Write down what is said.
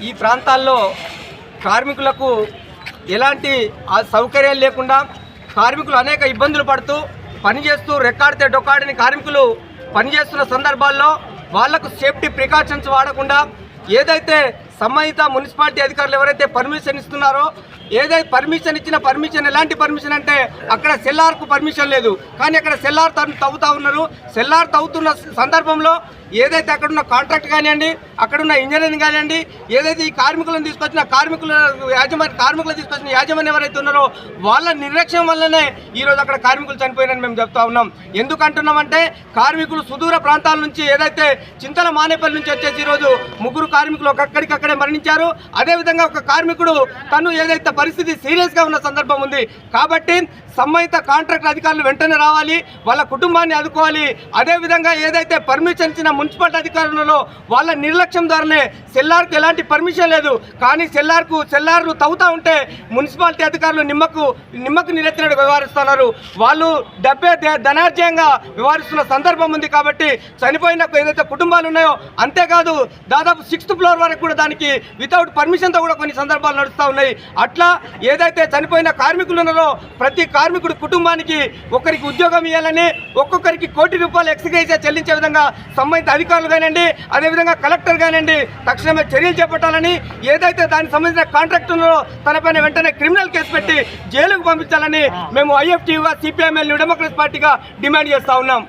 ఈ ప్రాంతాల్లో కార్మికులకు ఎలాంటి సౌకర్యాలు లేకుండా కార్మికులు అనేక ఇబ్బందులు పడుతూ పనిచేస్తూ రెక్కాడితే డొక్కాడని కార్మికులు పనిచేస్తున్న సందర్భాల్లో వాళ్లకు సేఫ్టీ ప్రికాషన్స్ వాడకుండా ఏదైతే సంబంధిత మున్సిపాలిటీ అధికారులు ఎవరైతే పర్మిషన్ ఇస్తున్నారో ఏదైతే పర్మిషన్ ఇచ్చిన పర్మిషన్ ఎలాంటి పర్మిషన్ అంటే అక్కడ సెల్లార్కు పర్మిషన్ లేదు, కానీ అక్కడ సెల్లార్ తవ్వుతూ ఉన్నారు. సెల్లార్ తవ్వుతున్న సందర్భంలో ఏదైతే అక్కడున్న కాంట్రాక్ట్ కానివ్వండి, అక్కడున్న ఇంజనీరింగ్ కానివ్వండి, ఏదైతే ఈ కార్మికులను తీసుకొచ్చిన కార్మికులు తీసుకొచ్చిన యాజమాన్యం ఎవరైతే ఉన్నారో వాళ్ళ నిర్లక్ష్యం వల్లనే ఈరోజు అక్కడ కార్మికులు చనిపోయినని మేము చెప్తా ఉన్నాం. ఎందుకంటున్నామంటే కార్మికులు సుదూర ప్రాంతాల నుంచి ఏదైతే చింతల మానేపల్లి నుంచి వచ్చేసి ఈరోజు 3 కార్మికులు ఒక్కడికక్కడే మరణించారు. అదేవిధంగా ఒక కార్మికుడు తను ఏదైతే పరిస్థితి సీరియస్గా ఉన్న సందర్భం ఉంది. కాబట్టి సంబంధిత కాంట్రాక్ట్ అధికారులు వెంటనే రావాలి, వాళ్ళ కుటుంబాన్ని ఆదుకోవాలి. అదేవిధంగా ఏదైతే పర్మిషన్ ఇచ్చిన మున్సిపాలిటీ అధికారులలో వాళ్ళ నిర్లక్ష్యం ద్వారానే సెల్లార్కు ఎలాంటి పర్మిషన్ లేదు, కానీ సెల్లార్లు తవ్వుతూ ఉంటే మున్సిపాలిటీ అధికారులు నిమ్మకు నీరెత్తినట్టు వ్యవహరిస్తున్నారు. వాళ్ళు డబ్బే ధనార్జయంగా వ్యవహరిస్తున్న సందర్భం ఉంది. కాబట్టి చనిపోయిన ఏదైతే కుటుంబాలు ఉన్నాయో అంతేకాదు దాదాపు 6th ఫ్లోర్ వరకు కూడా దానికి వితౌట్ పర్మిషన్తో కూడా కొన్ని సందర్భాలు నడుస్తూ ఉన్నాయి. అట్లా ఏదైతే చనిపోయిన కార్మికులు ఉన్నారో ప్రతి కార్మికుడి కుటుంబానికి ఒకరికి ఉద్యోగం ఇవ్వాలని, ఒక్కొక్కరికి ₹1 కోటి ఎక్స్గ్రేషియా చెల్లించే విధంగా సంబంధిత అధికారులు కానివ్వండి, అదేవిధంగా కలెక్టర్ కానివ్వండి తక్షణమే చర్యలు చేపట్టాలని, ఏదైతే దానికి సంబంధించిన కాంట్రాక్ట్ ఉన్నారో తనపైన వెంటనే క్రిమినల్ కేసు పెట్టి జైలుకు పంపించాలని మేము IFTUగా CPIML న్యూ డెమోక్రసీ పార్టీగా డిమాండ్ చేస్తూ ఉన్నాం.